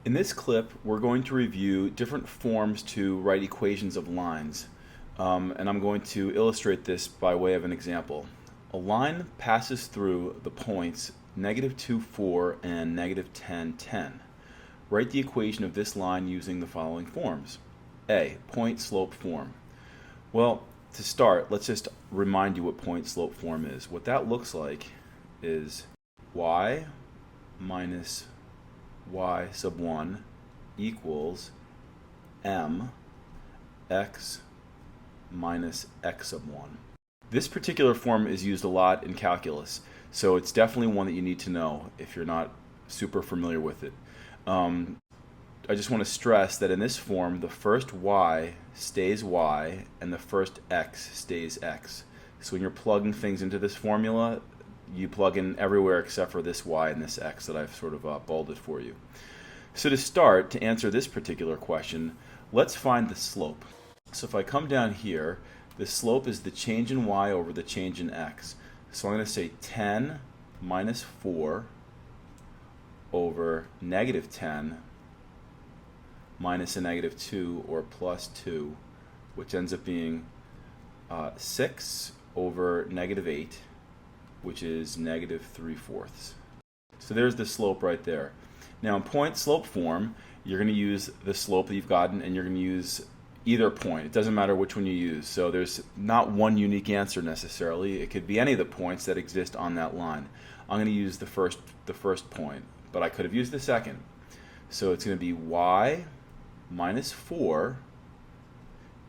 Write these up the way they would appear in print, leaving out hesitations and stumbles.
In this clip, we're going to review different forms to write equations of lines. And I'm going to illustrate this by way of an example. A line passes through the points -2, 4 and -10, 10. Write the equation of this line using the following forms. A, point-slope form. Well, to start, let's just remind you what point-slope form is. What that looks like is y minus y sub 1 equals m x minus x sub 1. This particular form is used a lot in calculus, so it's definitely one that you need to know if you're not super familiar with it. I just want to stress that in this form, the first y stays y and the first x stays x. So when you're plugging things into this formula, you plug in everywhere except for this y and this x that I've sort of bolded for you. So to start, to answer this particular question, let's find the slope. So if I come down here, the slope is the change in y over the change in x. So I'm going to say 10 minus 4 over -10 minus a -2 or plus 2, which ends up being 6 over -8, which is -3/4. So there's the slope right there. Now in point-slope form, you're going to use the slope that you've gotten, and you're going to use either point. It doesn't matter which one you use. So there's not one unique answer necessarily. It could be any of the points that exist on that line. I'm going to use the first point, but I could have used the second. So it's going to be y minus 4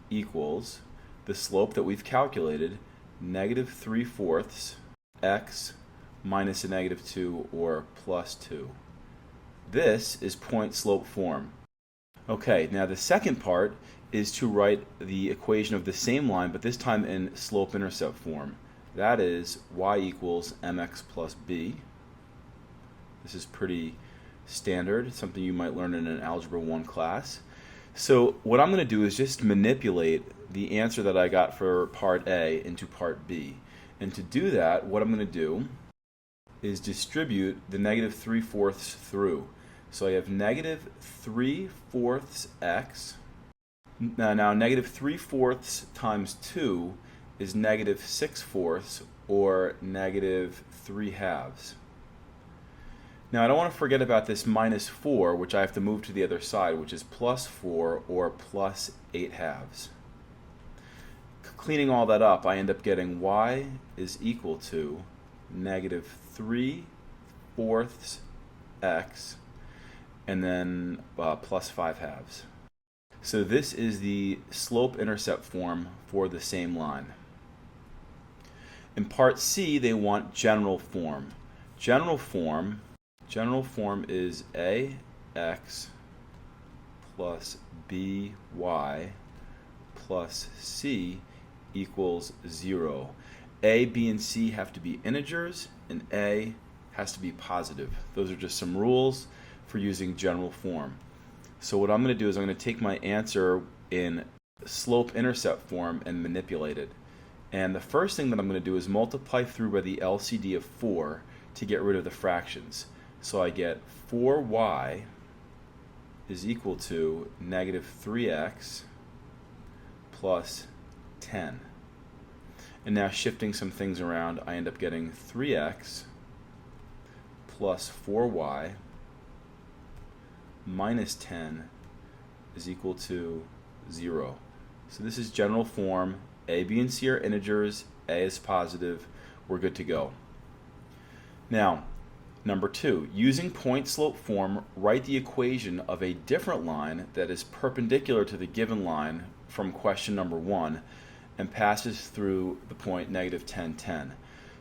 equals the slope that we've calculated, -3/4 x minus a -2 or plus 2. This is point-slope form. Okay, now the second part is to write the equation of the same line, but this time in slope-intercept form. That is y equals mx plus b. This is pretty standard, something you might learn in an Algebra 1 class. So what I'm going to do is just manipulate the answer that I got for part A into part B. And to do that, what I'm going to do is distribute the -3/4 through. So I have -3/4 x. Now -3/4 times 2 is -6/4 or -3/2. Now I don't want to forget about this -4, which I have to move to the other side, which is +4 or +8/2. Cleaning all that up, I end up getting y is equal to -3/4 x and then +5/2. So this is the slope-intercept form for the same line. In part C, they want general form. General form is ax plus by plus c equals 0. A, b, and c have to be integers, and a has to be positive. Those are just some rules for using general form. So what I'm going to do is I'm going to take my answer in slope-intercept form and manipulate it. And the first thing that I'm going to do is multiply through by the LCD of 4 to get rid of the fractions. So I get 4y is equal to -3x plus 10. And now shifting some things around, I end up getting 3x plus 4y minus 10 is equal to 0. So this is general form. A, b, and c are integers. A is positive. We're good to go. Now, number 2, using point-slope form, write the equation of a different line that is perpendicular to the given line from question number 1 and passes through the point -10, 10.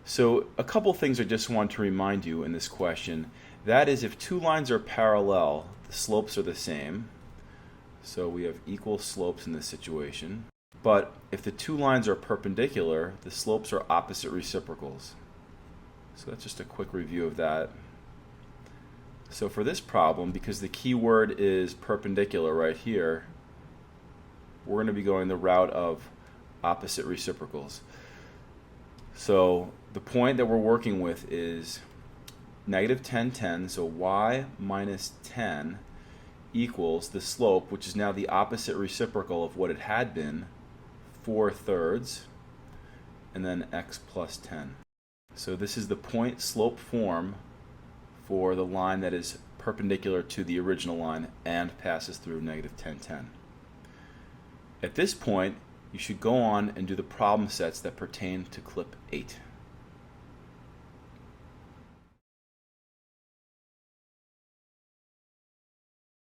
So a couple things I just want to remind you in this question. That is, if two lines are parallel, the slopes are the same. So we have equal slopes in this situation. But if the two lines are perpendicular, the slopes are opposite reciprocals. So that's just a quick review of that. So for this problem, because the key word is perpendicular right here, we're going to be going the route of opposite reciprocals. So the point that we're working with is -10, 10. So y minus 10 equals the slope, which is now the opposite reciprocal of what it had been, 4/3, and then x plus 10. So this is the point slope form for the line that is perpendicular to the original line and passes through negative 10, 10. At this point, you should go on and do the problem sets that pertain to clip 8.